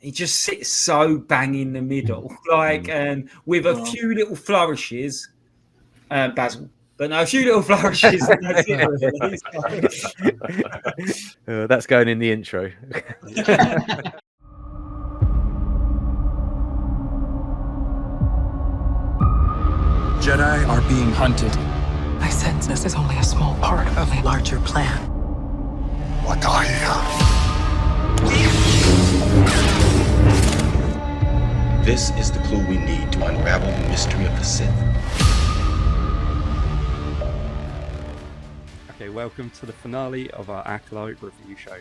He just sits so bang in the middle, and with a few little flourishes, Basil. But no, a few little flourishes. And that's it, really. That's going in the intro. Jedi are being hunted. I sense this is only a small part of a larger plan. What are you? This is the clue we need to unravel the mystery of the Sith. Okay, welcome to the finale of our Acolyte review show.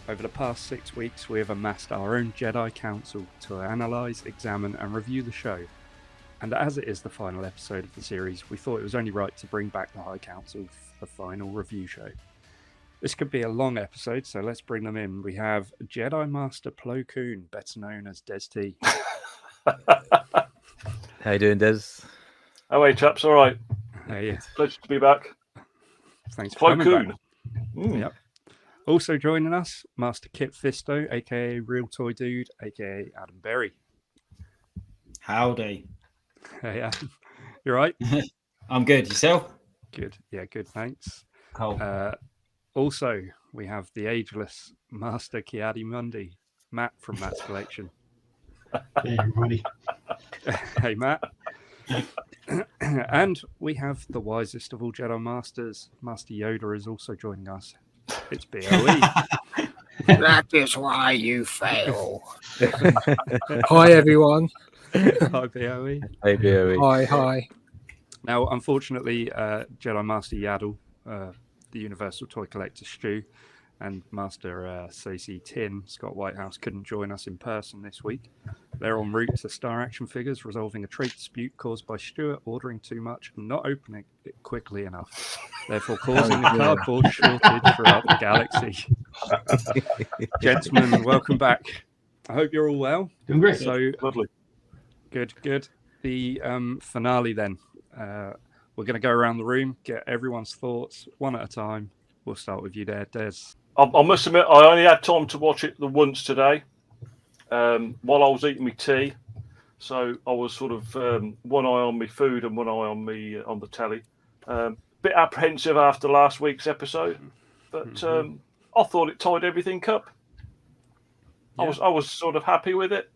Over the past 6 weeks, we have amassed our own Jedi Council to analyse, examine and review the show. And as it is the final episode of the series, we thought it was only right to bring back the High Council for the final review show. This could be a long episode, so let's bring them in. We have Jedi Master Plo Koon, better known as Des T. How you doing, Des? How are you, chaps? All right. Hey, Pleasure to be back. Thanks for Plo coming Koon. back. Yep. Also joining us, Master Kip Fisto, aka Real Toy Dude, aka Adam Berry. Howdy. Hey, Adam. You right? I'm good. Yourself? Good. Yeah, good. Thanks. Cool. Also, we have the ageless Master Kiadi Mundi, Matt from Matt's Collection. Hey, everybody. Hey, Matt. And we have the wisest of all Jedi Masters, Master Yoda, is also joining us. It's BOE. That is why you fail. Hi, everyone. Hi, BOE. Hey, BOE. Hi. Now, unfortunately, Jedi Master Yaddle, the Universal Toy Collector Stu, and Master Stacey Tin, Scott Whitehouse, couldn't join us in person this week. They're en route to Star Action Figures, resolving a trade dispute caused by Stuart ordering too much and not opening it quickly enough, therefore causing a cardboard shortage throughout the galaxy. Gentlemen, welcome back. I hope you're all well. Doing great. So, Lovely. Good. The finale then. We're going to go around the room, get everyone's thoughts one at a time. We'll start with you there, Des. I must admit, I only had time to watch it the once today while I was eating my tea. So I was sort of one eye on my food and one eye on me on the telly. Bit apprehensive after last week's episode, but I thought it tied everything up. Yeah. I was sort of happy with it.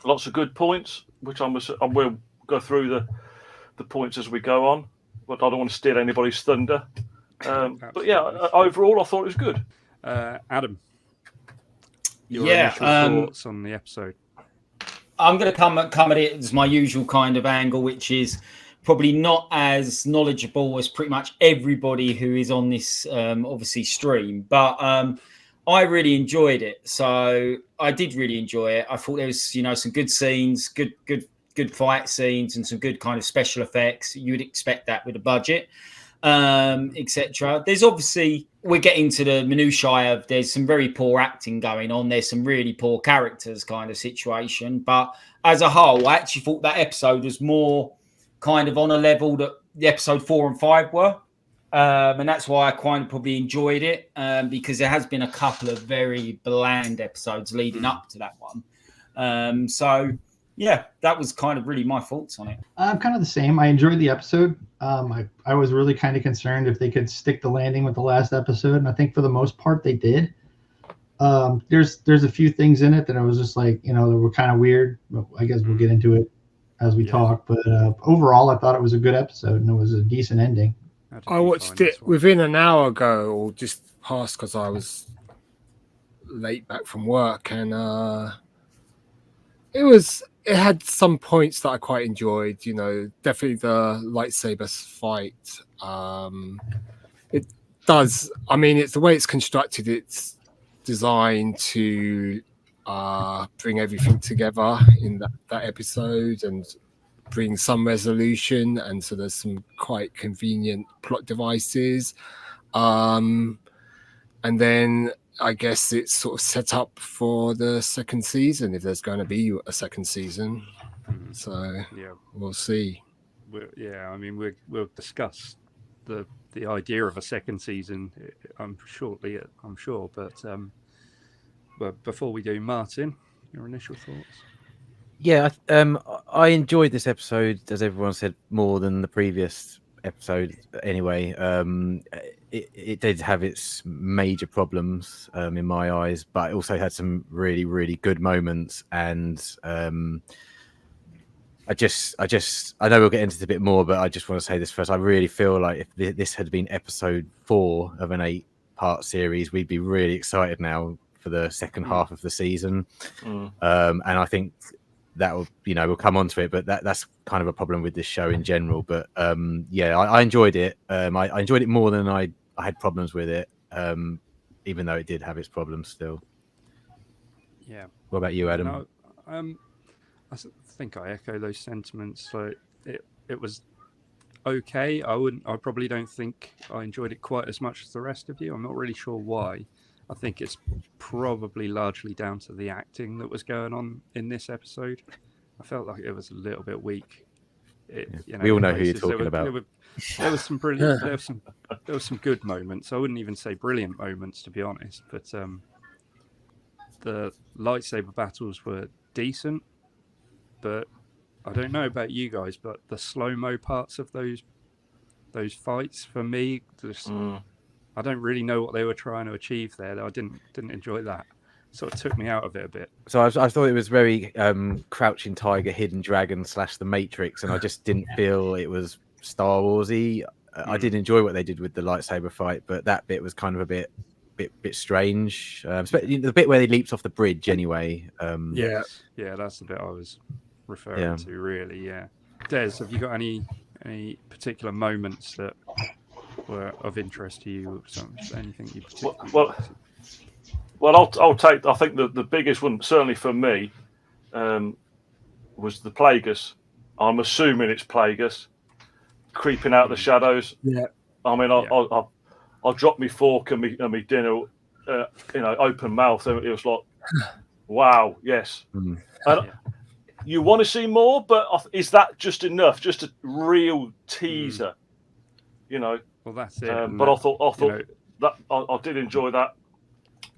Lots of good points, which I will go through the points as we go on, but I don't want to steal anybody's thunder. But yeah, overall, I thought it was good. Adam, your initial thoughts on the episode? I'm going to come at it as my usual kind of angle, which is probably not as knowledgeable as pretty much everybody who is on this obviously stream, but I really enjoyed it. So I did really enjoy it. I thought there was, some good scenes, good fight scenes, and some good kind of special effects. You would expect that with a budget, etc. There's obviously, we're getting to the minutiae of, there's some very poor acting going on. There's some really poor characters kind of situation. But as a whole, I actually thought that episode was more kind of on a level that the episode 4 and 5 were. And that's why I kind of probably enjoyed it, because there has been a couple of very bland episodes leading up to that one. So, yeah, that was kind of really my thoughts on it. I'm kind of the same. I enjoyed the episode. I was really kind of concerned if they could stick the landing with the last episode, and I think for the most part they did. There's a few things in it that I was just like, that were kind of weird. But I guess we'll get into it as we talk. But overall, I thought it was a good episode, and it was a decent ending. I watched it within an hour ago, or just past, because I was late back from work, and it had some points that I quite enjoyed. Definitely the lightsaber fight. It does. I mean, it's the way it's constructed. It's designed to bring everything together in that episode and bring some resolution, and so there's some quite convenient plot devices, and then I guess it's sort of set up for the second season, if there's going to be a second season. So yeah, we'll see. We'll discuss the idea of a second season shortly, I'm sure, but But before we do, Martyn, your initial thoughts? Yeah, I enjoyed this episode, as everyone said, more than the previous episode. Anyway, it did have its major problems in my eyes, but it also had some really, really good moments. And I know we'll get into it a bit more, but I just want to say this first. I really feel like if this had been episode 4 of an 8-part series, we'd be really excited now for the second half of the season. And I think that will, we'll come on to it, but that's kind of a problem with this show in general. But yeah, I enjoyed it. I enjoyed it more than I had problems with it, even though it did have its problems still. Yeah. What about you, Adam? No, I think I echo those sentiments. So it was okay. I probably don't think I enjoyed it quite as much as the rest of you. I'm not really sure why. I think it's probably largely down to the acting that was going on in this episode. I felt like it was a little bit weak. We all know who you're talking about. There was some brilliant. There was some good moments. I wouldn't even say brilliant moments, to be honest. But the lightsaber battles were decent. But I don't know about you guys, but the slow-mo parts of those fights for me, I don't really know what they were trying to achieve there. I didn't enjoy that. Sort of took me out of it a bit. So I thought it was very Crouching Tiger, Hidden Dragon / The Matrix, and I just didn't feel it was Star Warsy. I did enjoy what they did with the lightsaber fight, but that bit was kind of a bit strange. The bit where they leaped off the bridge, anyway. Yeah, that's the bit I was referring to. Really, yeah. Des, have you got any particular moments that were of interest to you? Anything you particularly? Well, I'll take. I think the biggest one, certainly for me, was the Plagueis. I'm assuming it's Plagueis creeping out of the shadows. Yeah. I mean, I dropped my fork and my dinner, open mouth, and it was like, wow, yes. And you want to see more, but is that just enough? Just a real teaser, Well, that's it. But I thought that I did enjoy that.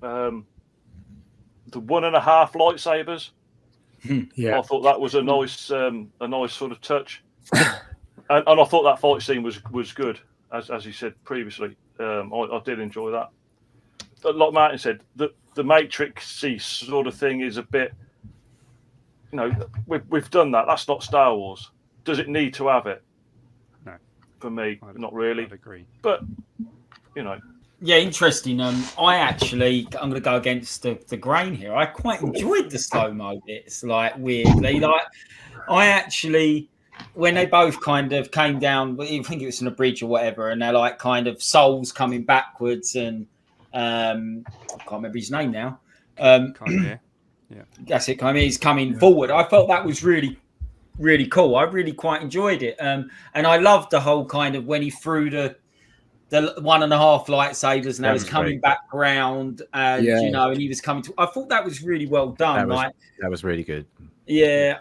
The 1.5 lightsabers. Yeah, I thought that was a nice sort of touch, and I thought that fight scene was good, as you said previously. I did enjoy that. Like Martyn said, the Matrix-y sort of thing is a bit. We've done that. That's not Star Wars. Does it need to have it? No. For me, not really. I'd agree. But Yeah, interesting. I'm going to go against the grain here. I quite enjoyed the slow-mo bits, weirdly. I actually, when they both kind of came down, I think it was in a bridge or whatever, and they're kind of souls coming backwards, and I can't remember his name now. Yeah, that's it. He's coming forward. I felt that was really, really cool. I really quite enjoyed it. And I loved the whole kind of when he threw the 1.5 lightsabers and that was coming back around, and and he was coming to. I thought that was really well done. That was really good. Yeah,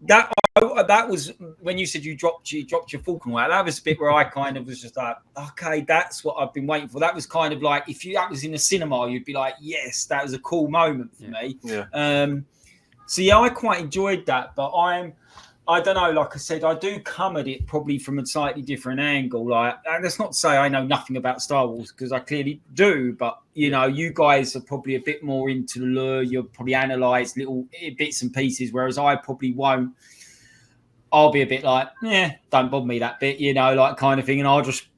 that was when you said you dropped your fork and all that. That was a bit where I kind of was just like, okay, that's what I've been waiting for. That was kind of like if that was in a cinema, you'd be like, yes, that was a cool moment for me. Yeah. So yeah, I quite enjoyed that, but I don't know. Like I said, I do come at it probably from a slightly different angle. And that's not to say I know nothing about Star Wars, because I clearly do. But you guys are probably a bit more into the lure. You'll probably analyse little bits and pieces, whereas I probably won't. I'll be a bit like, don't bother me that bit, kind of thing, and I'll just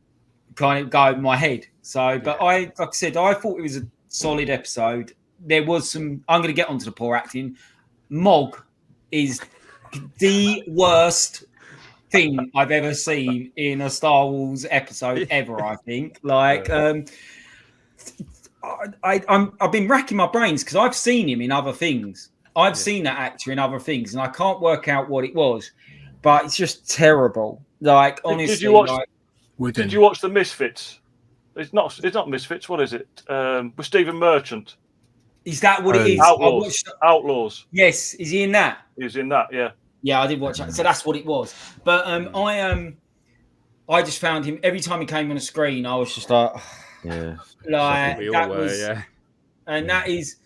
kind of go in my head. So, but like I said, I thought it was a solid episode. There was some. I'm going to get onto the poor acting. Mog is the worst thing I've ever seen in a Star Wars episode ever. I think. I've been racking my brains because I've seen him in other things. I've seen that actor in other things, and I can't work out what it was. But it's just terrible. Honestly, did you watch the Misfits? It's not Misfits. What is it? With Stephen Merchant. Is that what it is? Outlaws. Yes, is he in that? He's in that. Yeah. Yeah, I did watch that. So that's what it was. But I just found him every time he came on the screen. I was just like, yeah, that was, and that is.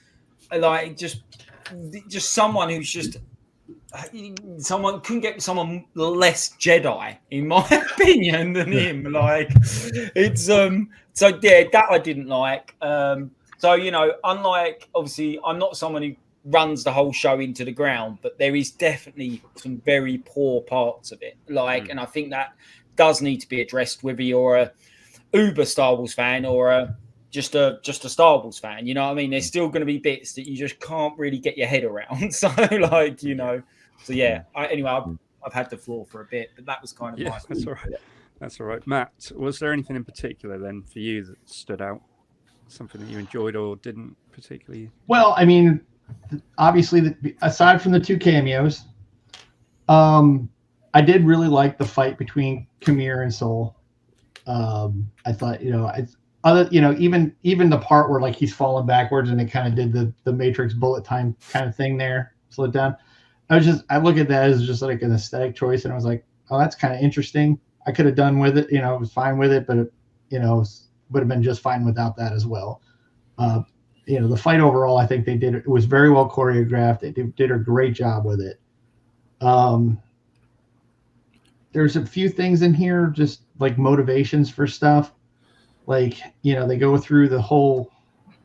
like just someone who's just someone couldn't get someone less Jedi, in my opinion, than him. Like it's so yeah, that I didn't like. So unlike obviously, I'm not someone who runs the whole show into the ground, but there is definitely some very poor parts of it. Like, and I think that does need to be addressed, whether you're a uber Star Wars fan or just a Star Wars fan. You know what I mean? There's still going to be bits that you just can't really get your head around. So like, so yeah. I've had the floor for a bit, but that was kind of my that's all right. That's all right. Matt, was there anything in particular then for you that stood out? Something that you enjoyed or didn't particularly? Well, I mean, obviously, aside from the 2 cameos, I did really like the fight between Kamir and Sol. I thought, even the part where like he's falling backwards and it kind of did the Matrix bullet time kind of thing there, slow it down. I look at that as just like an aesthetic choice, and I was like, oh, that's kind of interesting. I could have done with it, I was fine with it, but would have been just fine without that as well. The fight overall, I think it was very well choreographed. They did a great job with it. There's a few things in here, just like motivations for stuff. Like, they go through the whole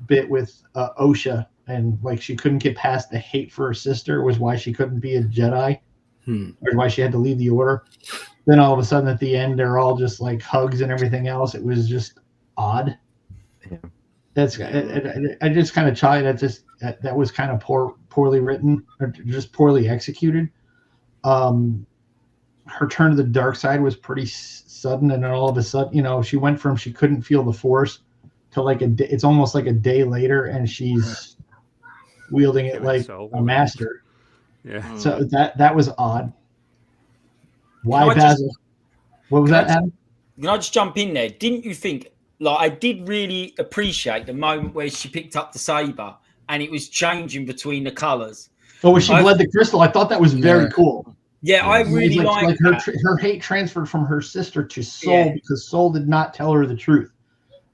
bit with Osha, and like she couldn't get past the hate for her sister was why she couldn't be a Jedi, or why she had to leave the Order. Then all of a sudden at the end, they're all just like hugs and everything else. It was just odd. Yeah. I just kind of tried that was kind of poorly written, or just poorly executed. Her turn to the dark side was pretty sudden, and then all of a sudden, she went from she couldn't feel the Force to like it's almost like a day later, and she's wielding it like a master. Yeah. So that was odd. Why Basil? What was that, Adam? Can I just jump in there? Didn't you think? Like, I did really appreciate the moment where she picked up the saber and it was changing between the colors. Oh, when she bled the crystal, I thought that was very cool. Yeah, I really liked her hate transferred from her sister to Sol because Sol did not tell her the truth.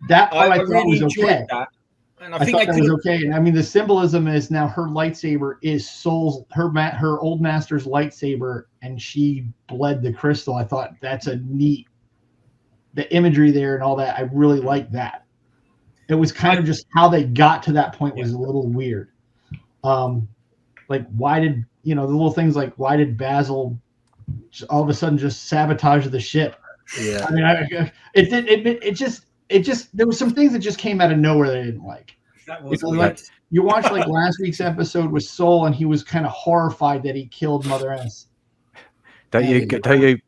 That part I thought really was okay. That. And I think that was okay. And I mean, the symbolism is now her lightsaber is Sol's her old master's lightsaber, and she bled the crystal. I thought that's a neat. The imagery there and all that, I really like that. It was kind of just how they got to that point was a little weird. Like, why did the little things like why did Basil all of a sudden just sabotage the ship? Yeah, I mean, it just there was some things that just came out of nowhere that I didn't like. That was like you watched like last week's episode with Sol, and he was kind of horrified that he killed Mother S. Don't you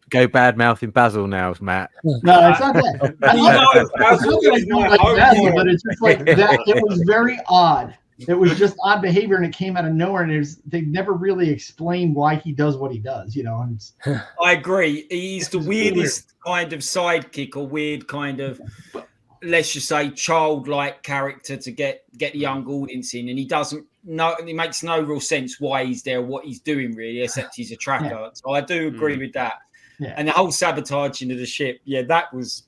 go bad mouthing Basil now, Matt? No, it's not that. Basil, but it's just like that. It was very odd. It was just odd behavior, and it came out of nowhere. And they never really explained why he does what he does. And I agree. He's the weirdest kind of sidekick, or weird kind of, let's just say, childlike character to get the young audience in, and he doesn't. No, it makes no real sense why he's there, what he's doing really, except he's a tracker. Yeah. So I do agree with that. Yeah. And the whole sabotaging of the ship, that was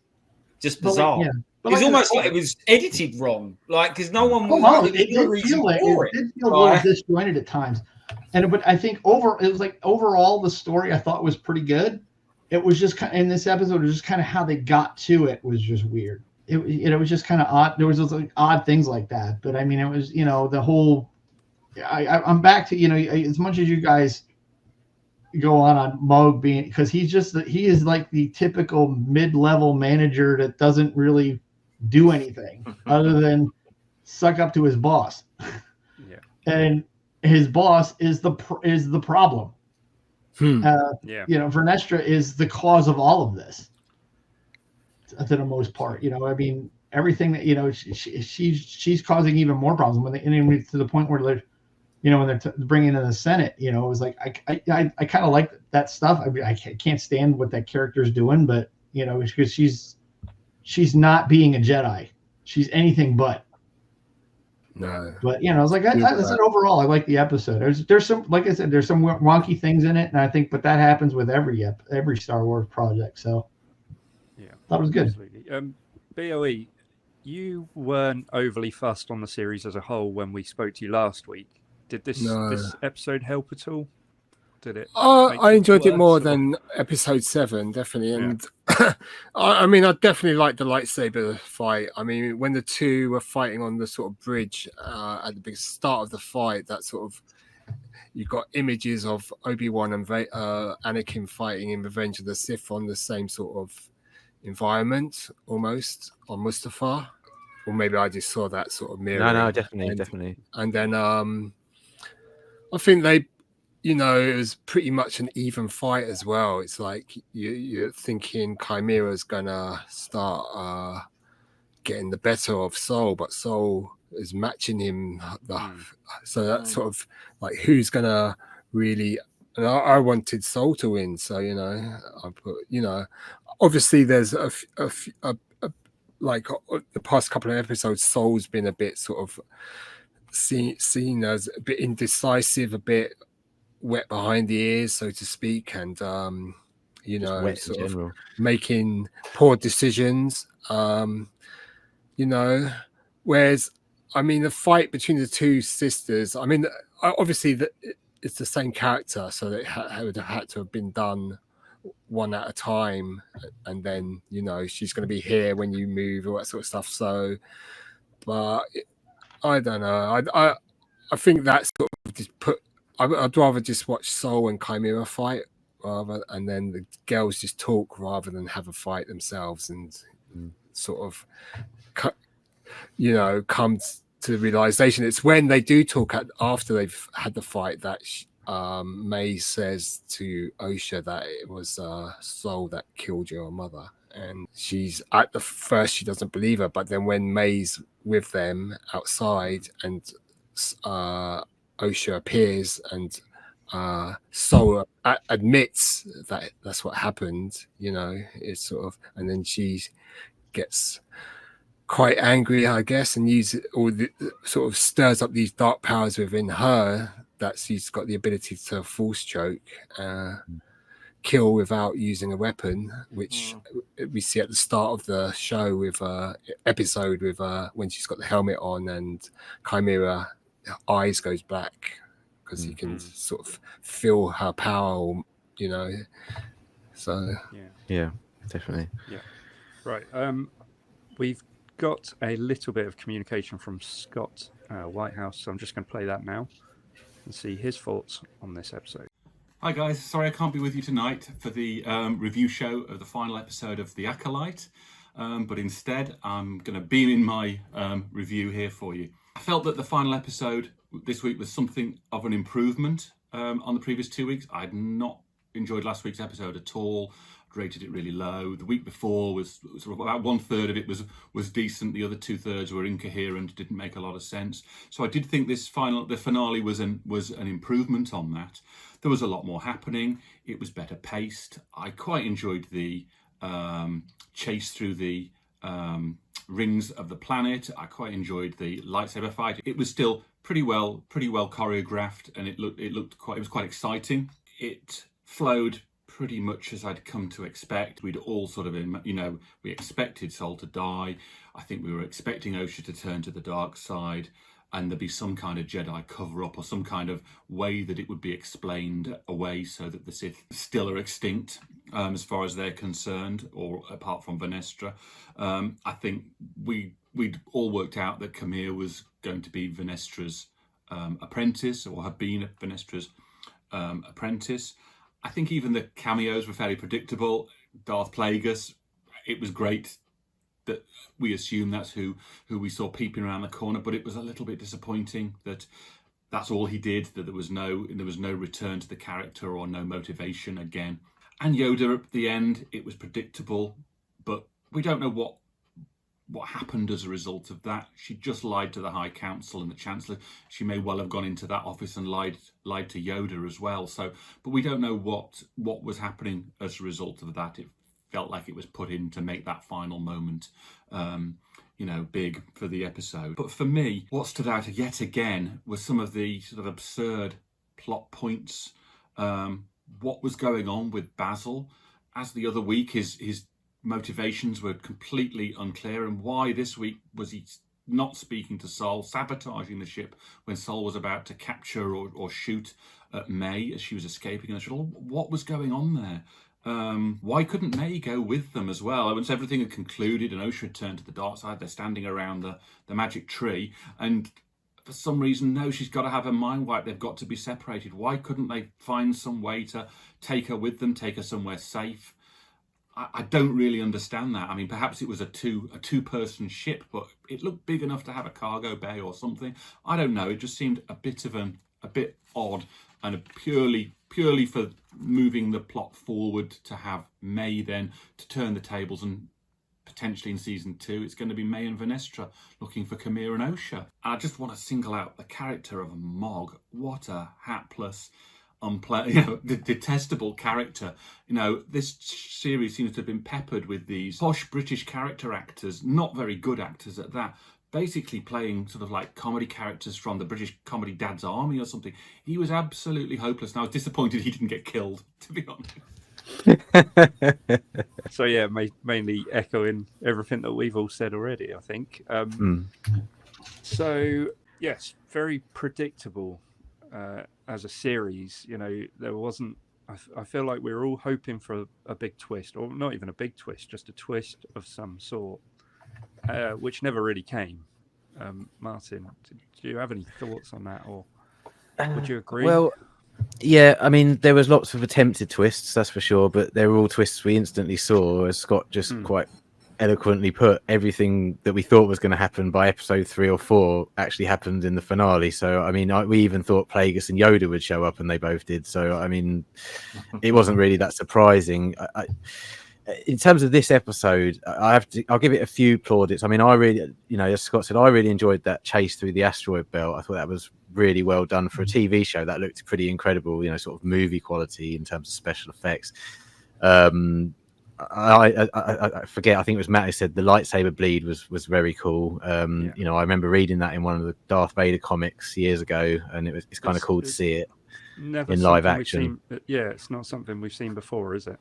just bizarre. It was almost like it was edited wrong, like because no one. It did feel a little disjointed at times, but I think overall the story I thought was pretty good. It was just in this episode, it was just kind of how they got to it was just weird. It was just kind of odd. There was like odd things like that, but I mean, it was the whole. I'm back to as much as you guys go on Moog being because he is like the typical mid-level manager that doesn't really do anything other than suck up to his boss. Yeah. And his boss is the problem. Vernestra is the cause of all of this to the most part. I mean, everything that she's causing even more problems to the point where they're when they're bringing in the Senate, it was like I kind of like that stuff. I mean, I can't stand what that character's doing, but because she's not being a Jedi, she's anything but. No. But I was like, I said overall, I like the episode. There's some, like I said, there's some wonky things in it, and I think, but that happens with every Star Wars project. So yeah, that was good. Absolutely. BOE, you weren't overly fussed on the series as a whole when we spoke to you last week. Did this episode help at all? Did it? I enjoyed it more worse, or- than episode 7, definitely. Yeah. And I mean, I definitely liked the lightsaber fight. I mean, when the two were fighting on the sort of bridge at the big start of the fight, that sort of, you've got images of Obi-Wan and Anakin fighting in Revenge of the Sith on the same sort of environment, almost, on Mustafar. Or maybe I just saw that sort of mirror. No, definitely. And then I think they, you know, it was pretty much an even fight as well. It's like you're thinking Chimera's gonna start getting the better of Soul, but Soul is matching him. So that's sort of like who's gonna really. And I wanted Soul to win, so you know, I put, you know, obviously there's a like the past couple of episodes, Soul's been a bit sort of seen as a bit indecisive, a bit wet behind the ears, so to speak, and you know, sort of making poor decisions. You know, whereas I mean, the fight between the two sisters, I mean, obviously it's the same character, so it would have had to have been done one at a time, and then, you know, she's going to be here when you move, all that sort of stuff. So, but I don't know. I think that's sort of just I'd rather just watch Soul and Chimera fight and then the girls just talk rather than have a fight themselves and sort of, you know, come to the realization. It's when they do talk after they've had the fight that May says to Osha that it was Soul that killed your mother, and she's at the first she doesn't believe her, but then when May's with them outside and Osha appears and Soul admits that that's what happened, you know, it's sort of, and then she gets quite angry, I guess, and sort of stirs up these dark powers within her, that she's got the ability to force choke, kill without using a weapon, which we see at the start of the show with episode with when she's got the helmet on and Chimera eyes goes black because he can sort of feel her power, you know. So yeah, definitely. Yeah, right. We've got a little bit of communication from Scott Whitehouse, so I'm just going to play that now and see his thoughts on this episode. Hi guys, sorry I can't be with you tonight for the review show of the final episode of The Acolyte, but instead I'm going to beam in my review here for you. I felt that the final episode this week was something of an improvement on the previous 2 weeks. I'd not enjoyed last week's episode at all. Rated it really low. The week before was sort of about 1/3 of it was decent. The other 2/3 were incoherent, didn't make a lot of sense. So I did think the finale was an improvement on that. There was a lot more happening. It was better paced. I quite enjoyed the chase through the rings of the planet. I quite enjoyed the lightsaber fight. It was still pretty well choreographed, and it was quite exciting. It flowed pretty much as I'd come to expect. We'd all sort of, you know, we expected Soul to die. I think we were expecting Osha to turn to the dark side and there'd be some kind of Jedi cover-up or some kind of way that it would be explained away so that the Sith still are extinct as far as they're concerned, or apart from Venestra. I think we'd all worked out that Chimera was going to be Venestra's apprentice, or had been Venestra's apprentice. I think even the cameos were fairly predictable. Darth Plagueis, it was great that we assume that's who we saw peeping around the corner, but it was a little bit disappointing that that's all he did, that there was no return to the character or no motivation again. And Yoda at the end, it was predictable, but we don't know what happened as a result of that. She just lied to the High Council and the Chancellor. She may well have gone into that office and lied to Yoda as well. So, but we don't know what was happening as a result of that. It felt like it was put in to make that final moment, big for the episode. But for me, what stood out yet again was some of the sort of absurd plot points. What was going on with Basil? As the other week, his motivations were completely unclear, and why this week was he not speaking to Sol, sabotaging the ship when Sol was about to capture or shoot at May as she was escaping in the shuttle. What was going on there? Why couldn't May go with them as well? Once everything had concluded and Osha had turned to the dark side, they're standing around the magic tree, and for some reason, no, she's got to have her mind wiped. They've got to be separated. Why couldn't they find some way to take her with them, take her somewhere safe? I don't really understand that. I mean, perhaps it was a two-person ship, but it looked big enough to have a cargo bay or something. I don't know. It just seemed a bit odd, and purely for moving the plot forward to have May then to turn the tables, and potentially in season 2 it's going to be May and Venestra looking for Kamir and Osha. I just want to single out the character of Mog. What a hapless, detestable character. This series seems to have been peppered with these posh British character actors, not very good actors at that, basically playing sort of like comedy characters from the British comedy Dad's Army or something. He was absolutely hopeless, and I was disappointed he didn't get killed, to be honest. So yeah, mainly echoing everything that we've all said already, I think. So yes, very predictable as a series. There wasn't. I feel like we were all hoping for a big twist, or not even a big twist, just a twist of some sort, which never really came. Martyn, do you have any thoughts on that, or would you agree? Well, yeah, I mean, there was lots of attempted twists, that's for sure, but they were all twists we instantly saw, as Scott just quite eloquently put. Everything that we thought was going to happen by episode 3 or 4 actually happened in the finale. So, I mean, we even thought Plagueis and Yoda would show up, and they both did. So, I mean, it wasn't really that surprising. In terms of this episode, I'll give it a few plaudits. I mean, I really, as Scott said, I really enjoyed that chase through the asteroid belt. I thought that was really well done for a TV show. That looked pretty incredible, sort of movie quality in terms of special effects. I forget, I think it was Matt who said the lightsaber bleed was very cool. I remember reading that in one of the Darth Vader comics years ago, and it's kind of cool to see it in live action. It's not something we've seen before, is it?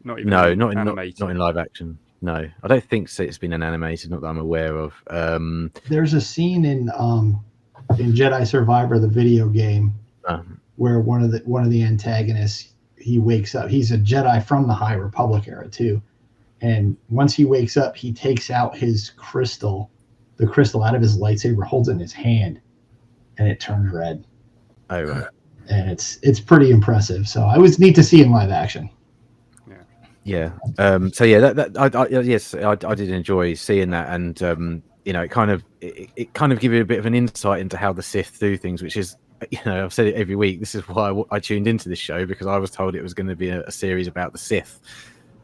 Not even not in live action. No, I don't think so. It's been an animated, not that I'm aware of. There's a scene in Jedi Survivor, the video game, where one of the antagonists, he wakes up. He's a Jedi from the High Republic era too, and once he wakes up, he takes out the crystal out of his lightsaber, holds it in his hand, and it turns red. Oh right. And it's pretty impressive. So I was neat to see in live action. Yeah. So yeah, I did enjoy seeing that, and it kind of gives you a bit of an insight into how the Sith do things, which is, I've said it every week. This is why I tuned into this show, because I was told it was going to be a series about the Sith,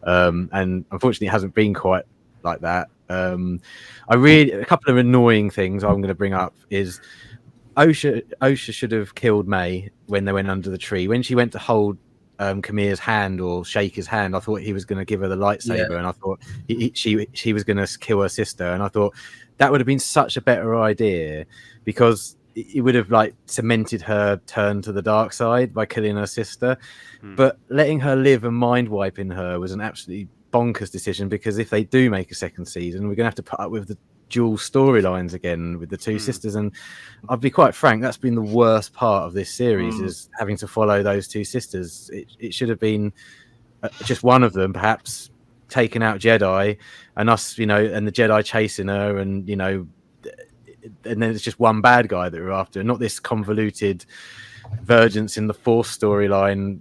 and unfortunately, it hasn't been quite like that. A couple of annoying things I'm going to bring up is Osha should have killed May when they went under the tree. When she went to hold Kamir's hand or shake his hand, I thought he was going to give her the lightsaber, and I thought she was going to kill her sister, and I thought that would have been such a better idea, because it would have cemented her turn to the dark side by killing her sister. But letting her live and mind wiping her was an absolutely bonkers decision, because if they do make a second season, we're going to have to put up with the dual storylines again with the two sisters, and I'll be quite frank, that's been the worst part of this series, is having to follow those two sisters. It should have been just one of them perhaps taking out Jedi, and us, and the Jedi chasing her, and and then it's just one bad guy that we're after, not this convoluted Vergence in the Force storyline.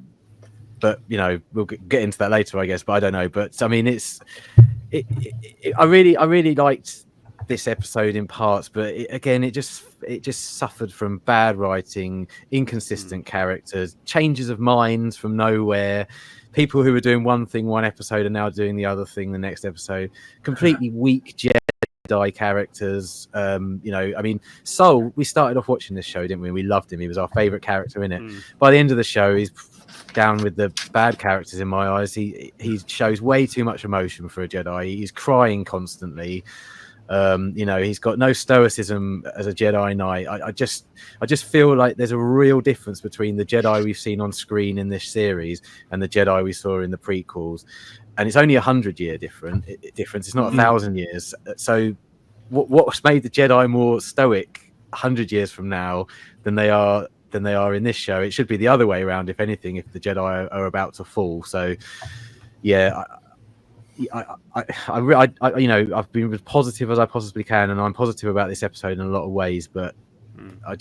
But we'll get into that later, I guess. But I don't know. But I mean, I really liked this episode in parts, but it just suffered from bad writing, inconsistent characters, changes of minds from nowhere. People who were doing one thing one episode are now doing the other thing the next episode. Completely weak Jedi characters. I mean, Sol, we started off watching this show, didn't we? We loved him. He was our favorite character in it. By the end of the show, he's down with the bad characters in my eyes. He shows way too much emotion for a Jedi. He's crying constantly. He's got no stoicism as a Jedi Knight. I just feel like there's a real difference between the Jedi we've seen on screen in this series and the Jedi we saw in the prequels. and it's only 100-year difference. It's not 1,000 years. So, what's made the Jedi more stoic 100 years from now than they are in this show? It should be the other way around, if anything, if the Jedi are about to fall. So, yeah. I've been as positive as I possibly can, and I'm positive about this episode in a lot of ways. But I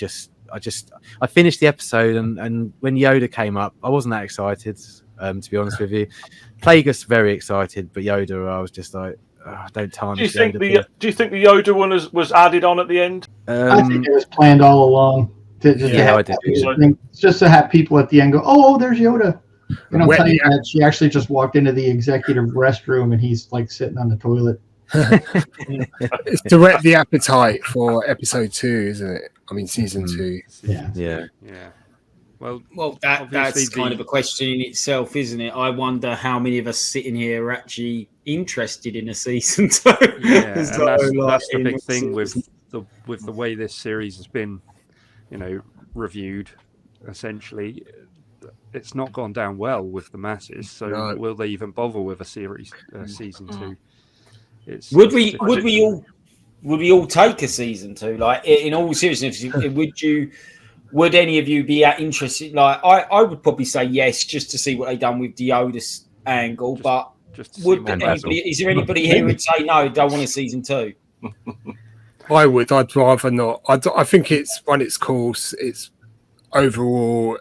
finished the episode, and when Yoda came up, I wasn't that excited. To be honest with you, Plagueis very excited, but Yoda, I was just like, don't tarnish. Do you think the Yoda one was added on at the end? I think it was planned all along. I did. Just to have people at the end go, "Oh, there's Yoda." And I'll tell you that she actually just walked into the executive restroom and he's like sitting on the toilet. It's to whet the appetite for episode 2, isn't it? I mean, season 2. Yeah. Well, that's kind of a question in itself, isn't it? I wonder how many of us sitting here are actually interested in a season 2. Yeah, and that's the big thing with the way this series has been, reviewed. Essentially, it's not gone down well with the masses. So will they even bother with a series season 2? Would we all take a season 2? Like, in all seriousness, would any of you be interested? Like, I would probably say yes, just to see what they've done with the Yoda angle. Is there anybody here who would say no, don't want a season 2? I would. I'd rather not. I think it's run its course. It's overall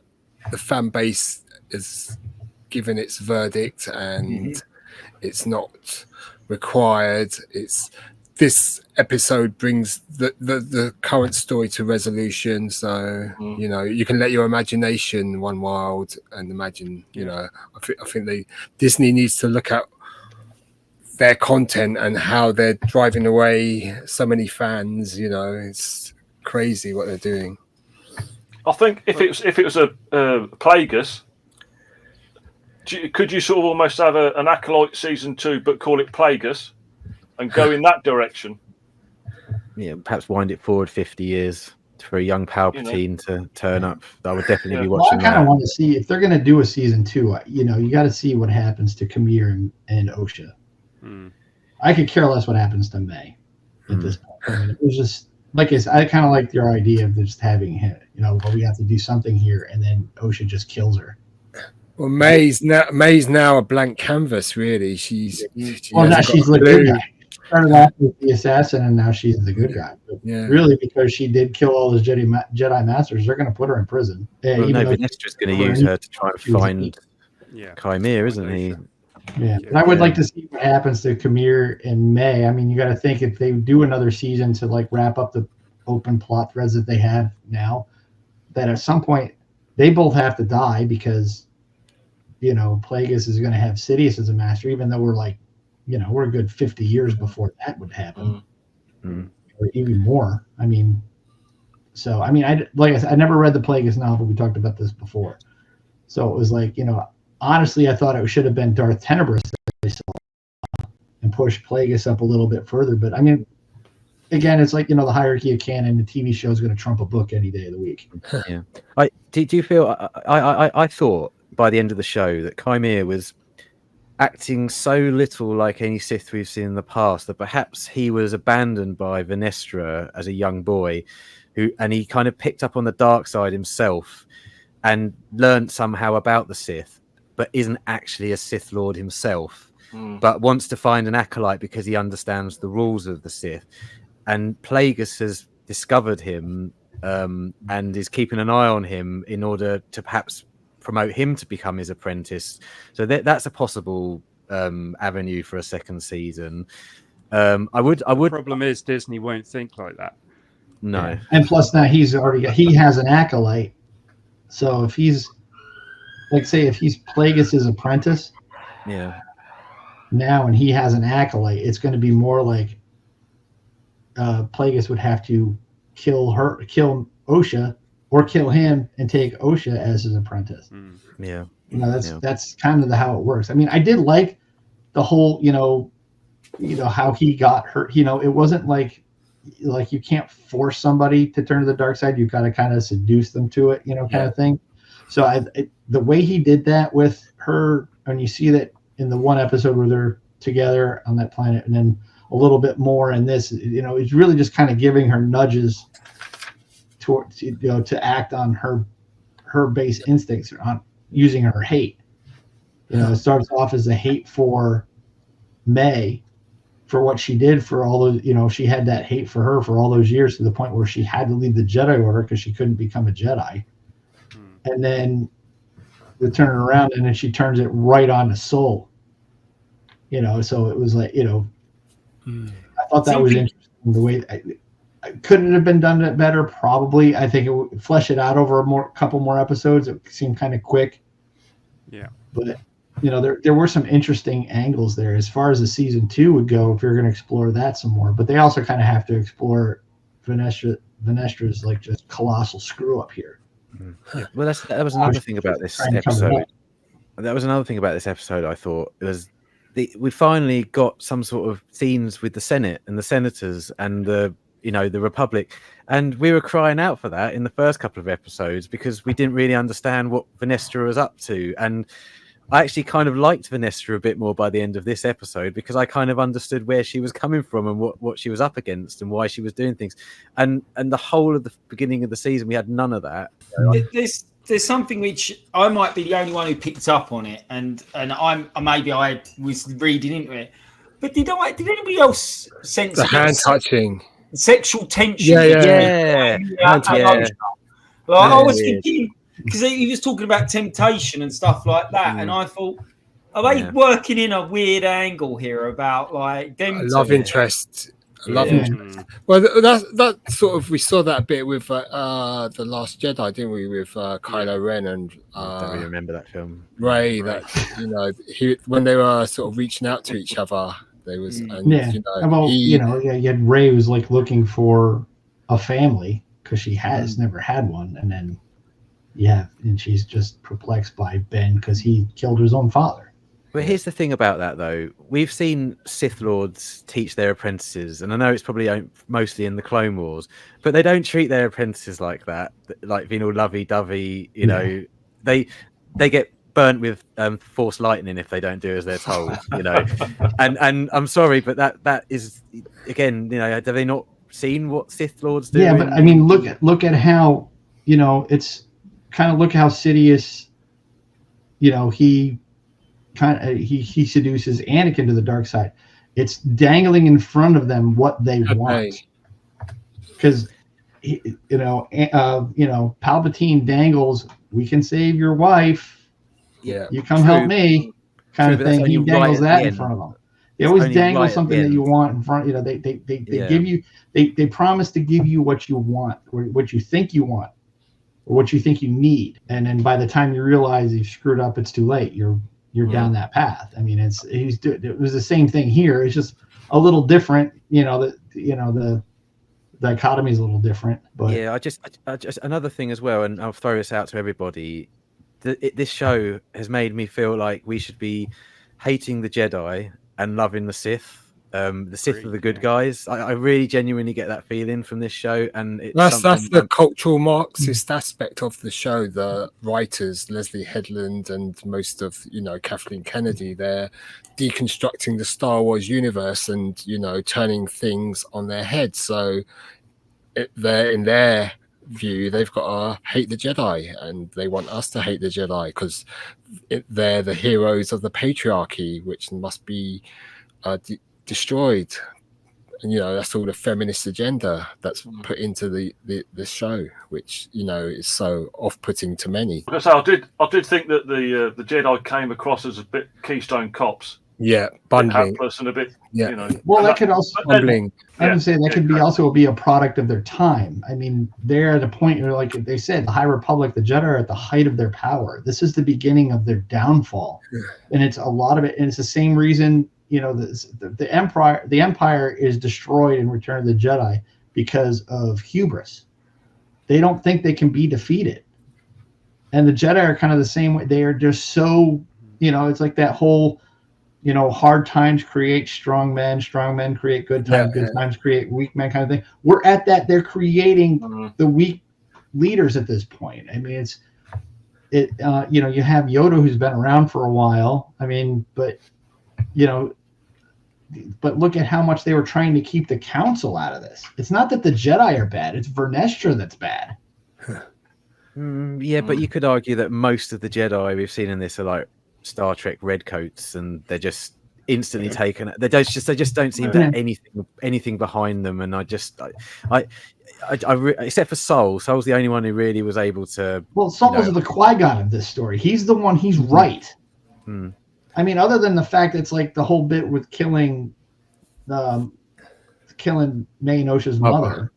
the fan base has given its verdict, and it's not required. This episode brings the current story to resolution, so you can let your imagination run wild and imagine. I think Disney needs to look at their content and how they're driving away so many fans. It's crazy what they're doing. I think if it was a Plagueis, could you sort of almost have an Acolyte season 2, but call it Plagueis, and go in that direction? Yeah, perhaps wind it forward 50 years for a young Palpatine to turn up. I would definitely be watching that. I kind of want to see if they're going to do a season 2. You got to see what happens to Kamir and Osha. I could care less what happens to May at this point. I mean, it was just. Like I kind of like your idea of just having him, we have to do something here, and then Osha just kills her. Well, May's now a blank canvas, really. She's the good guy. Started off with the assassin, and now she's the good guy. But really, because she did kill all those Jedi Masters, they're going to put her in prison. Vinestra's going to use her to try and find Chimera, isn't he? Yeah, and I would like to see what happens to Kamir and May. I mean, you got to think if they do another season to like wrap up the open plot threads that they have now, that at some point they both have to die because, Plagueis is going to have Sidious as a master, even though we're like, we're a good 50 years before that would happen, or even more. I mean, like I said, I never read the Plagueis novel. We talked about this before, so it was like, honestly, I thought it should have been Darth Tenebrous that I saw and pushed Plagueis up a little bit further. But I mean, again, it's like, the hierarchy of canon. The TV show is going to trump a book any day of the week. Yeah. Do you feel? I thought by the end of the show that Chimera was acting so little like any Sith we've seen in the past that perhaps he was abandoned by Venestra as a young boy, and he kind of picked up on the dark side himself and learned somehow about the Sith, but isn't actually a Sith Lord himself, but wants to find an acolyte because he understands the rules of the Sith. And Plagueis has discovered him and is keeping an eye on him in order to perhaps promote him to become his apprentice. So that's a possible avenue for a second season. I would. The problem is Disney won't think like that. No. And plus now he has an acolyte. So if he's if he's Plagueis' apprentice, now and he has an acolyte, it's going to be more like Plagueis would have to kill Osha, or kill him and take Osha as his apprentice. Yeah, that's kind of how it works. I mean, I did like the whole, how he got hurt. It wasn't like you can't force somebody to turn to the dark side. You've got to kind of seduce them to it, kind of thing. So the way he did that with her, and you see that in the one episode where they're together on that planet, and then a little bit more in this. It's really just kind of giving her nudges towards, to act on her base instincts, on using her hate. It starts off as a hate for May, for what she did for all those, she had that hate for her for all those years, to the point where she had to leave the Jedi Order because she couldn't become a Jedi. And then they turn it around, and then she turns it right on to Soul. So it was like, I thought that was interesting. The way couldn't it have been done better? Probably. I think it would flesh it out over a couple more episodes. It seemed kind of quick. Yeah. But there were some interesting angles there as far as the season 2 would go, if you're going to explore that some more. But they also kind of have to explore Venestra's like just colossal screw up here. Well, that was another thing about this episode. That was another thing about this episode. I thought it was we finally got some sort of scenes with the Senate and the senators and the Republic, and we were crying out for that in the first couple of episodes because we didn't really understand what Venestra was up to. And I actually kind of liked Venestra a bit more by the end of this episode, because I kind of understood where she was coming from and what she was up against and why she was doing things. And the whole of the beginning of the season, we had none of that. There's something which I might be the only one who picked up on it, and I was reading into it, but did anybody else sense the hand touching, sexual tension? Yeah. I was thinking, because he was talking about temptation and stuff like that, and I thought, are they working in a weird angle here about like them love interest? Love interest. Well, that sort of, we saw that a bit with the Last Jedi, didn't we? With Kylo Ren and I don't really remember that film. Ray. That when they were sort of reaching out to each other, they was you had Ray who's like looking for a family because she has never had one, and then and she's just perplexed by Ben because he killed his own father. But here's the thing about that, though. We've seen Sith Lords teach their apprentices, and I know it's probably mostly in the Clone Wars, but they don't treat their apprentices like that, like being all lovey-dovey. They get burnt with Force lightning if they don't do as they're told. And I'm sorry, but that is, again, have they not seen what Sith Lords do? Yeah, but I mean, look at how it's kind of, look how Sidious, he seduces Anakin to the dark side. It's dangling in front of them what they want, because Palpatine dangles, we can save your wife, you come help me, kind of thing. He dangles that in front of them. They always dangle something that you want in front. They give you, they promise to give you what you want, or what you think you want, or what you think you need, and then by the time you realize you've screwed up, it's too late. You're down that path. I mean, it was the same thing here. It's just a little different. The dichotomy is a little different. But I just another thing as well, and I'll throw this out to everybody. This show has made me feel like we should be hating the Jedi and loving the Sith. The Sith are the good guys. I really genuinely get that feeling from this show, and that's the cultural Marxist aspect of the show. The writers, Leslie Headland and most of Kathleen Kennedy, they're deconstructing the Star Wars universe and turning things on their head. So they're, in their view, they've got to hate the Jedi, and they want us to hate the Jedi because they're the heroes of the patriarchy, which must be destroyed. And that's all the feminist agenda that's put into the show, which is so off-putting to many. Because I did think that the Jedi came across as a bit Keystone Cops. Yeah, bundling. And a bit, Well, that could also bundling. I would say that could also be a product of their time. I mean, they're at a point where, like they said, the High Republic, the Jedi are at the height of their power. This is the beginning of their downfall, and it's a lot of it. And it's the same reason. The Empire is destroyed in Return of the Jedi because of hubris. They don't think they can be defeated, and the Jedi are kind of the same way. They are just so it's like that whole hard times create strong men create good times, good times create weak men kind of thing. We're at that. They're creating the weak leaders at this point. I mean, you have Yoda, who's been around for a while. I mean, but you know, but look at how much they were trying to keep the council out of this. It's not that the Jedi are bad; it's Vernestra that's bad. Yeah, but you could argue that most of the Jedi we've seen in this are like Star Trek redcoats, and they're just instantly taken. They just don't seem to have anything behind them. And I except for Soul. Soul's the only one who really was able to. Well, Soul's the Qui-Gon of this story. He's the one. He's right. I mean, other than the fact that it's like the whole bit with killing May and Osha's mother,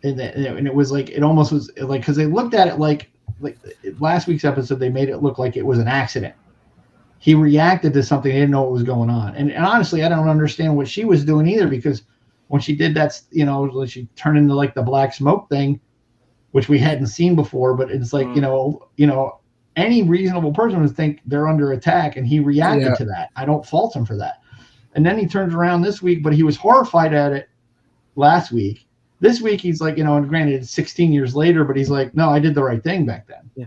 and it was like, it almost was like, because they looked at it like last week's episode, they made it look like it was an accident. He reacted to something, he didn't know what was going on, and honestly, I don't understand what she was doing either, because when she did that, you know, she turned into like the black smoke thing, which we hadn't seen before, but it's like you know. Any reasonable person would think they're under attack, and he reacted to that. I don't fault him for that. And then he turns around this week, but he was horrified at it last week. This week, he's like, you know, and granted, it's 16 years later, but he's like, no, I did the right thing back then. Yeah.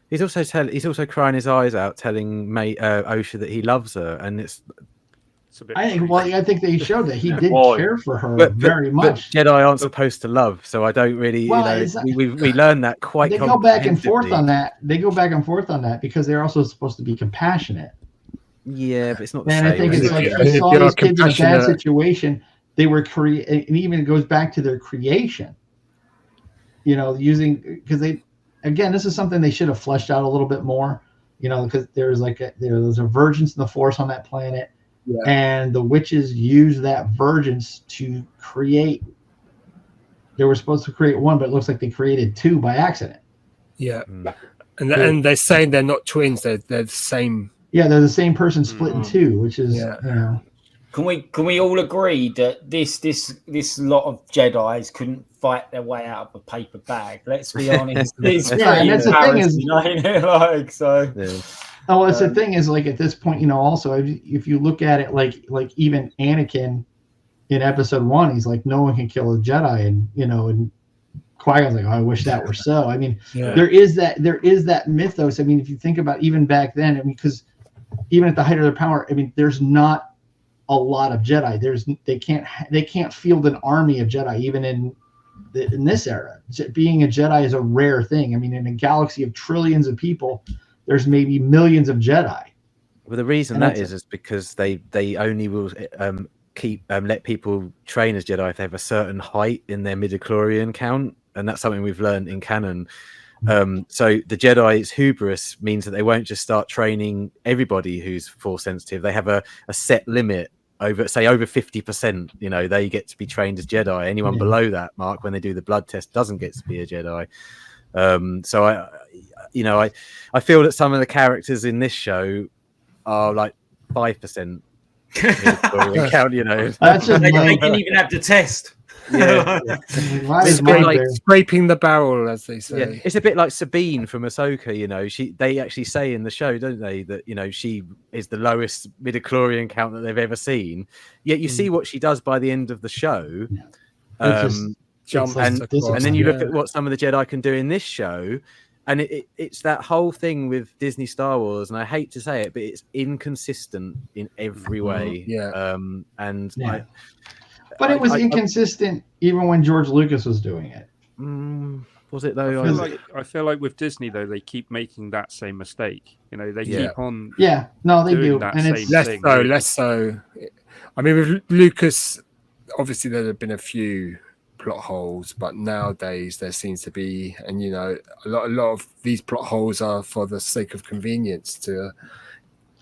He's also crying his eyes out, telling Osha that he loves her, and it's a bit. I think they showed that he did care for her very much. But Jedi aren't supposed to love, so I don't really. Well, we learned that quite. They go back and forth on that. Because they're also supposed to be compassionate. Yeah, but it's not the same. same. I think it's like he saw these kids in a bad situation. They were and even it goes back to their creation. You know, because this is something they should have fleshed out a little bit more. You know, because there's a vergence in the Force on that planet. Yeah. And the witches use that vergence to create. They were supposed to create one, but it looks like they created two by accident. Yeah, and they're saying they're not twins; they're the same. Yeah, they're the same person split in two, which is you know. Can we all agree that this lot of Jedis couldn't fight their way out of a paper bag? Let's be honest. It's and that's the thing is, like so. Yeah. Oh, well, the thing is, like at this point, you know, also if you look at it, like even Anakin in Episode 1, he's like, no one can kill a Jedi, and you know, and Qui-Gon's like, oh, I wish that were so. I mean, there is that mythos. I mean, if you think about even back then, I mean, because even at the height of their power, I mean, there's not a lot of Jedi. They can't field an army of Jedi even in this era. Being a Jedi is a rare thing. I mean, in a galaxy of trillions of people, there's maybe millions of Jedi. Well, the reason is because they only will let people train as Jedi if they have a certain height in their midichlorian count, and that's something we've learned in canon. So the Jedi's hubris means that they won't just start training everybody who's Force sensitive. They have a set limit over 50%. You know, they get to be trained as Jedi. Anyone below that mark, when they do the blood test, doesn't get to be a Jedi. So I feel that some of the characters in this show are like 5%. Count, you know, they didn't even have to test. It's like scraping the barrel, as they say. Yeah. It's a bit like Sabine from Ahsoka. You know, they actually say in the show, don't they, that you know she is the lowest midichlorian count that they've ever seen. Yet you see what she does by the end of the show. And then you look at what some of the Jedi can do in this show, and it's that whole thing with Disney Star Wars, and I hate to say it, but it's inconsistent in every way. But it was inconsistent even when George Lucas was doing it. Was it though? I feel like with Disney though, they keep making that same mistake. You know, they keep on. Yeah, no, they do, that and it's less so. I mean, with Lucas, obviously there have been a few plot holes, but nowadays there seems to be, and you know, a lot of these plot holes are for the sake of convenience to,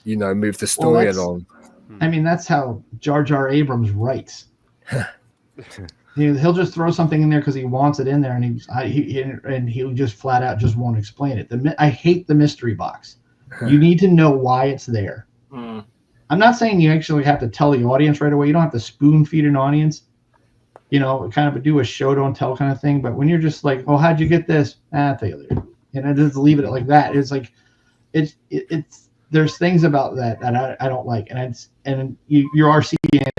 you know, move the story along. I mean, that's how Jar Jar Abrams writes. He'll just throw something in there because he wants it in there, and he'll just flat out just won't explain it. I hate the mystery box. You need to know why it's there. I'm not saying you actually have to tell the audience right away. You don't have to spoon feed an audience. You know, kind of do a show don't tell kind of thing. But when you're just like, oh, how'd you get this? I'll tell you later. And I just leave it like that. It's like it's there's things about that I don't like, and you are seeing it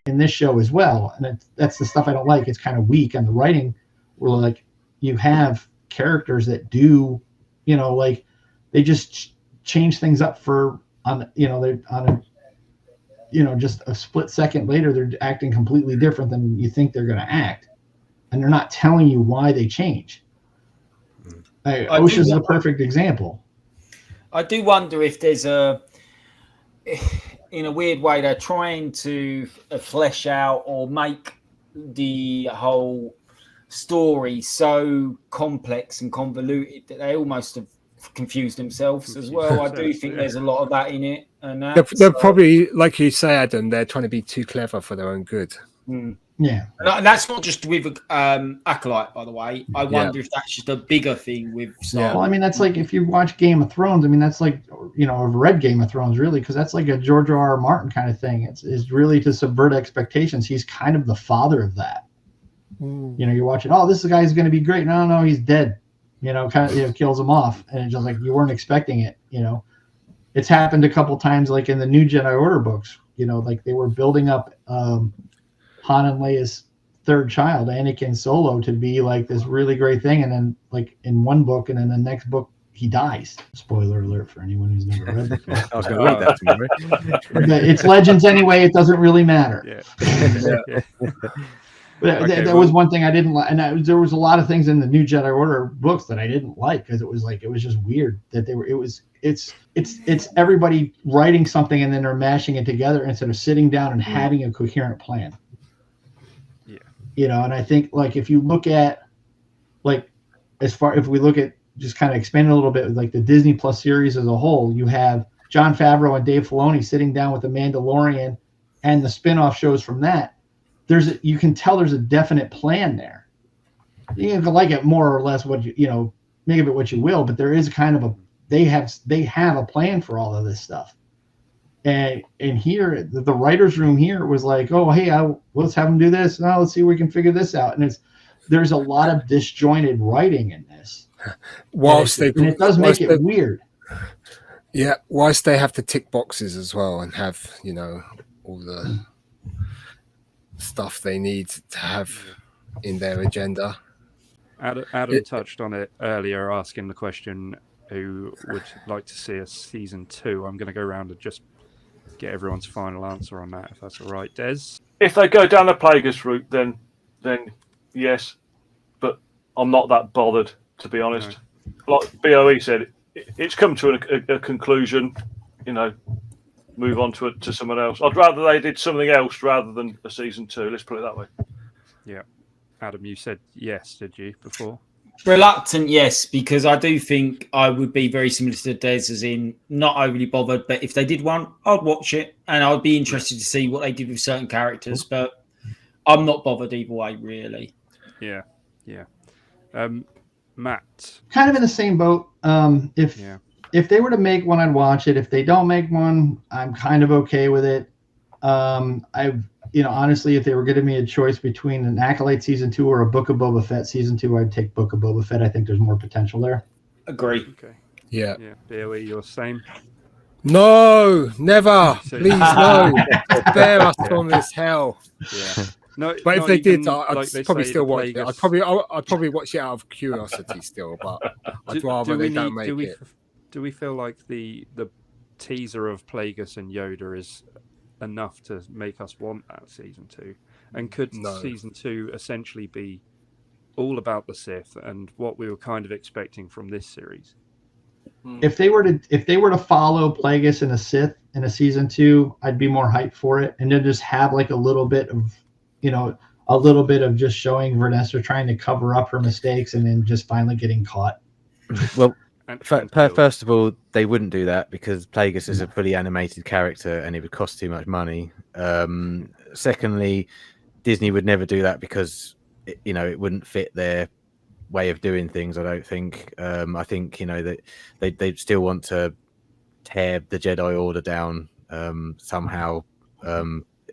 in this show as well, and that's the stuff I don't like. It's kind of weak on the writing, where like you have characters that do, you know, like they just change things up they're on just a split second later, they're acting completely different than you think they're going to act. And they're not telling you why they change. OSHA is a perfect example. I do wonder if there's in a weird way, they're trying to flesh out or make the whole story so complex and convoluted that they almost have confused themselves as well. I do think there's a lot of that in it. And they're probably, like you say, Adam, they're trying to be too clever for their own good. Yeah, and that's not just with Acolyte, by the way. I wonder if that's just a bigger thing with. Well, I mean, that's like if you watch Game of Thrones. I mean, that's like I've read Game of Thrones really because that's like a George R.R. Martin kind of thing. It's really to subvert expectations. He's kind of the father of that. You're watching. Oh, this guy is going to be great. No, he's dead. Kills him off, and it's just like you weren't expecting it. It's happened a couple times, like in the New Jedi Order books. Like they were building up Han and Leia's third child, Anakin Solo, to be like this really great thing, and then like in one book, and then the next book he dies. Spoiler alert for anyone who's never read it. I was going to read that tomorrow. It's Legends anyway. It doesn't really matter. But that was one thing I didn't like, and there was a lot of things in the New Jedi Order books that I didn't like because it was just weird that it's everybody writing something and then they're mashing it together instead of sitting down and having a coherent plan. And I think like if you look at if we look at just kind of expand a little bit with like the Disney Plus series as a whole, you have Jon Favreau and Dave Filoni sitting down with The Mandalorian and the spin-off shows from that. You can tell there's a definite plan there. You can like it more or less what make of it what you will, but there is kind of they have a plan for all of this stuff. And here, the writer's room here was like, oh, hey, let's have them do this. Now let's see if we can figure this out. And there's a lot of disjointed writing in this. And it does make it weird. Yeah, whilst they have to tick boxes as well and have, all the stuff they need to have in their agenda. Adam touched on it earlier, asking the question, who would like to see a season 2? I'm going to go around and just get everyone's final answer on that, if that's all right. Des? If they go down the Plagueis route, then yes, but I'm not that bothered, to be honest. No. Like BOE said, it's come to a conclusion, move on to someone else. I'd rather they did something else rather than a season 2, let's put it that way. Yeah. Adam, you said yes, did you, before? Reluctant, yes, because I do think I would be very similar to Des, as in not overly bothered, but if they did one, I'd watch it and I'd be interested to see what they did with certain characters, but I'm not bothered either way, really. Yeah. Matt? Kind of in the same boat. If they were to make one, I'd watch it. If they don't make one, I'm kind of okay with it. Honestly, if they were giving me a choice between an Acolyte season 2 or a Book of Boba Fett season 2, I'd take Book of Boba Fett. I think there's more potential there. Agree. Okay. Yeah. BOE, you're the same? No, never. Please, no. Spare us from this hell. Yeah. No, but if they did, I'd like probably still watch it. I'd probably watch it out of curiosity still, but I'd rather they don't make it. Do we feel like the teaser of Plagueis and Yoda is enough to make us want that season 2? And could season 2 essentially be all about the Sith and what we were kind of expecting from this series? If they were to follow Plagueis and a Sith in a season 2, I'd be more hyped for it, and then just have like a little bit of just showing Vanessa trying to cover up her mistakes and then just finally getting caught. Well, first of all, they wouldn't do that because Plagueis is a fully animated character and it would cost too much money. Secondly, Disney would never do that because it wouldn't fit their way of doing things. I don't think. I think that they still want to tear the Jedi Order down somehow.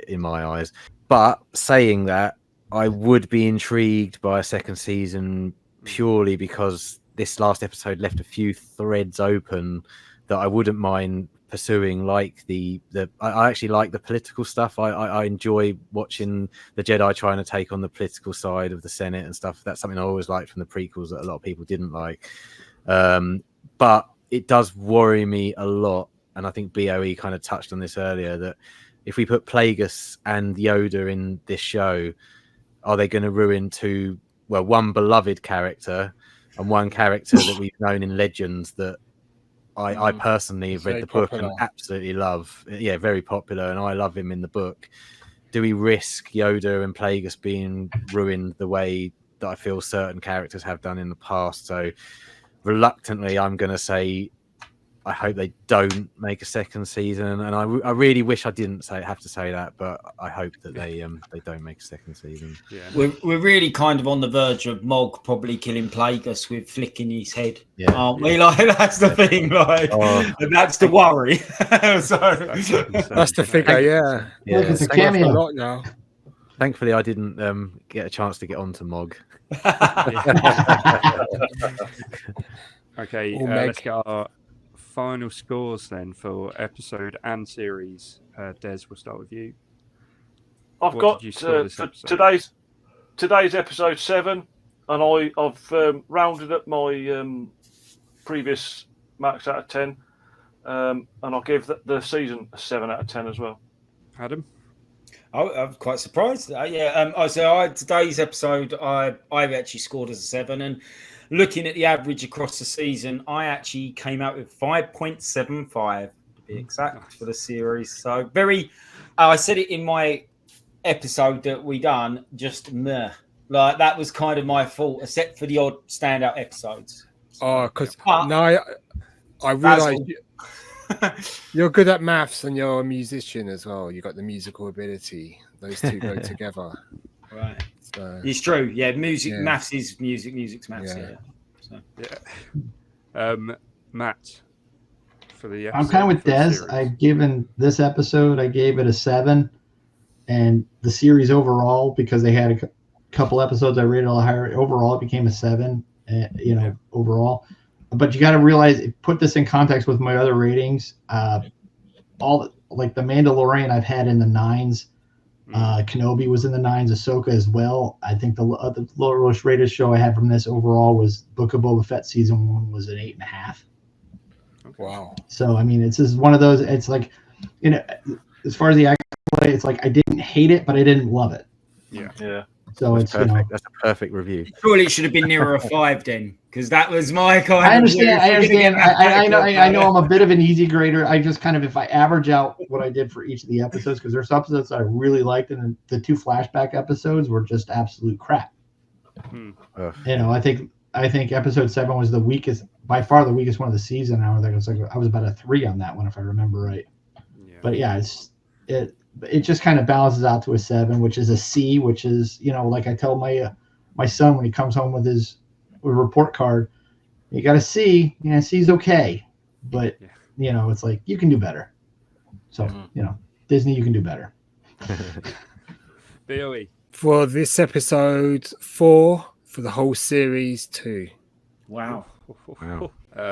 In my eyes, but saying that, I would be intrigued by a second season purely because this last episode left a few threads open that I wouldn't mind pursuing, like I actually like the political stuff. I enjoy watching the Jedi trying to take on the political side of the Senate and stuff. That's something I always liked from the prequels that a lot of people didn't like. But it does worry me a lot, and I think BOE kind of touched on this earlier, that if we put Plagueis and Yoda in this show, are they going to ruin one beloved character and one character that we've known in Legends that I personally have read the book and absolutely love? Yeah, very popular, and I love him in the book. Do we risk Yoda and Plagueis being ruined the way that I feel certain characters have done in the past? So reluctantly, I'm going to say I hope they don't make a second season, and I really wish I didn't have to say that, but I hope that they don't make a second season. Yeah, we're really kind of on the verge of Mog probably killing Plagueis with flicking his head, yeah. aren't we? Like that's the thing, like, and that's the worry. That's the figure, yeah. Look, it's a cameo. A lot now. Thankfully, I didn't get a chance to get onto Mog. Okay, let's get our final scores then for episode and series. Des, we'll start with you. I've got today's episode 7, and I've rounded up my previous marks out of 10, and I'll give the season a 7 out of 10 as well. Adam? I'm quite surprised. Today's episode, I actually scored as a 7, and looking at the average across the season, I actually came out with 5.75 to be exact for the series. So very, I said it in my episode that we done, just meh. Like that was kind of my fault, except for the odd standout episodes. Oh, because now I realise you're good at maths and you're a musician as well. You got the musical ability. Those two go together. Right. So, it's true. Yeah, maths is music. Music's maths. Matt, for the I'm kind of with Des. I've given this episode, I gave it a 7, and the series overall, because they had a couple episodes I rated a little higher. Overall, it became a 7. Overall. But you got to realize, put this in context with my other ratings. All like the Mandalorian, I've had in the 9s. Kenobi was in the 9s. Ahsoka as well. I think the lowest rated show I had from this overall was Book of Boba Fett season 1 was an 8.5. Wow. So I mean, it's just one of those. It's like, as far as the Acolyte, it's like I didn't hate it, but I didn't love it. Yeah. So that's perfect. That's a perfect review. Surely it should have been nearer a 5 then, because that was my kind. I understand. I know I'm a bit of an easy grader. I just kind of, if I average out what I did for each of the episodes, because there's episodes I really liked, and the 2 flashback episodes were just absolute crap. I think episode 7 was the weakest, by far the weakest one of the season. I was about a 3 on that one, if I remember right. Yeah. But yeah, it just kind of balances out to a 7, which is a C, which is, like I tell my son when he comes home with his report card, you got a C. Yeah, C's okay, but it's like you can do better. So Disney, you can do better. BOE for this episode 4, for the whole series 2. Wow.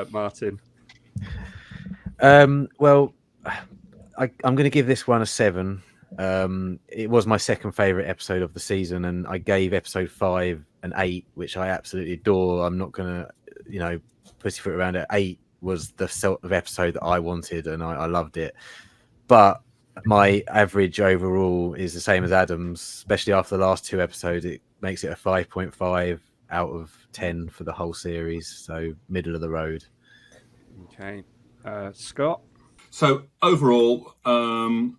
Martyn. Well, I'm going to give this one a 7. It was my second favorite episode of the season, and I gave episode 5 an 8, which I absolutely adore. I'm not going to, pussyfoot around it. 8 was the sort of episode that I wanted, and I loved it. But my average overall is the same as Adam's, especially after the last 2 episodes. It makes it a 5.5 out of 10 for the whole series, so middle of the road. Okay. Scott? So overall, I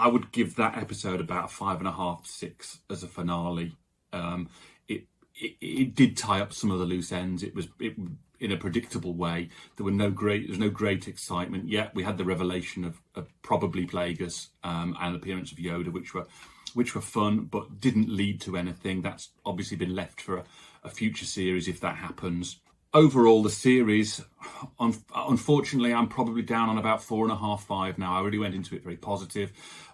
would give that episode about 5.5, 6 as a finale. It did tie up some of the loose ends. It in a predictable way. There was no great excitement yet. We had the revelation of probably Plagueis and the appearance of Yoda, which were fun, but didn't lead to anything. That's obviously been left for a future series if that happens. Overall, the series, unfortunately, I'm probably down on about 4.5, 5 now. I already went into it very positive.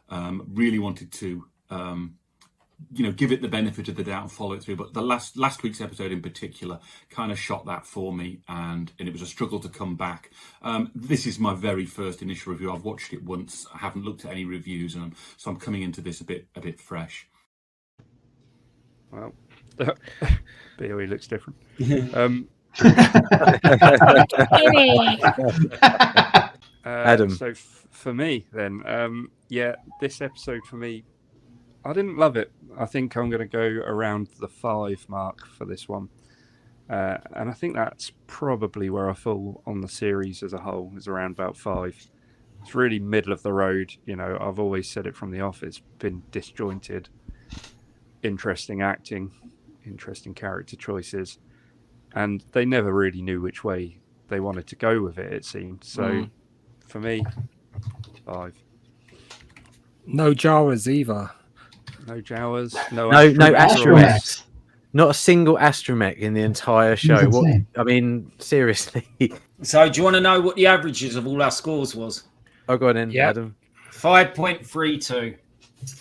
Really wanted to, give it the benefit of the doubt and follow it through. But the last week's episode in particular kind of shot that for me, and it was a struggle to come back. This is my very first initial review. I've watched it once. I haven't looked at any reviews, and so I'm coming into this a bit fresh. Well, BOE looks different. Adam. So for me, then, this episode for me, I didn't love it. I think I'm going to go around the 5 mark for this one. And I think that's probably where I fall on the series as a whole, is around about 5. It's really middle of the road. You know, I've always said it from the off. It's been disjointed, interesting acting, interesting character choices. And they never really knew which way they wanted to go with it, it seemed. So for me, 5. No Jawas either. No Jawas, no astromechs. Not a single astromech in the entire show. What? I mean, seriously. So, do you want to know what the averages of all our scores was? Oh, go on in, Adam. 5.32.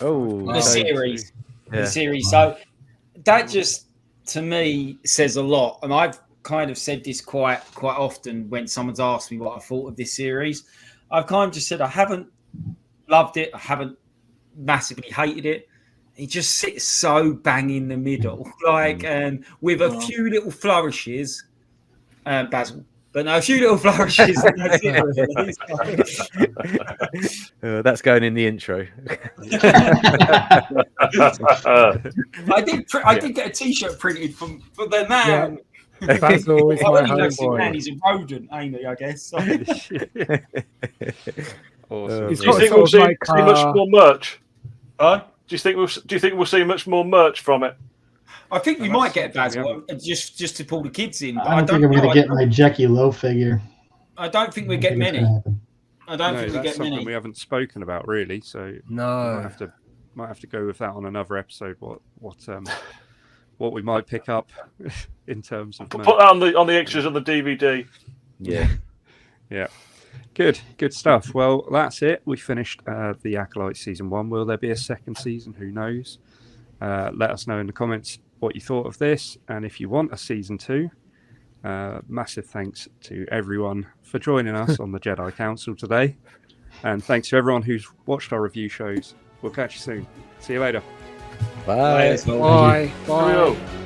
Oh, the series. Yeah. The series. So that just, to me, says a lot. And I've kind of said this quite often when someone's asked me what I thought of this series. I've kind of just said I haven't loved it. I haven't massively hated it. It just sits so bang in the middle, with a few little flourishes, Basil. But no, a few little flourishes. That's it. That's going in the intro. I did get a T-shirt printed for the man. Yeah. Basil is my man. He's a rodent, ain't he? I guess. Awesome. Do you think we'll see much more merch? Do you think we'll see much more merch from it? I think we might get Basil just to pull the kids in. I don't think I'm going to get my Jackie Lowe figure. I don't think we get many. I don't think we get many. We haven't spoken about really, so no, might have to go with that on another episode. What we might pick up in terms of put that on the extras on the DVD. Yeah. Good stuff. Well, that's it. We finished the Acolyte season 1. Will there be a second season? Who knows? Let us know in the comments what you thought of this, and if you want a season 2. Massive thanks to everyone for joining us on the Jedi Council today, and thanks to everyone who's watched our review shows. We'll catch you soon. See you later. Bye. Bye. Bye.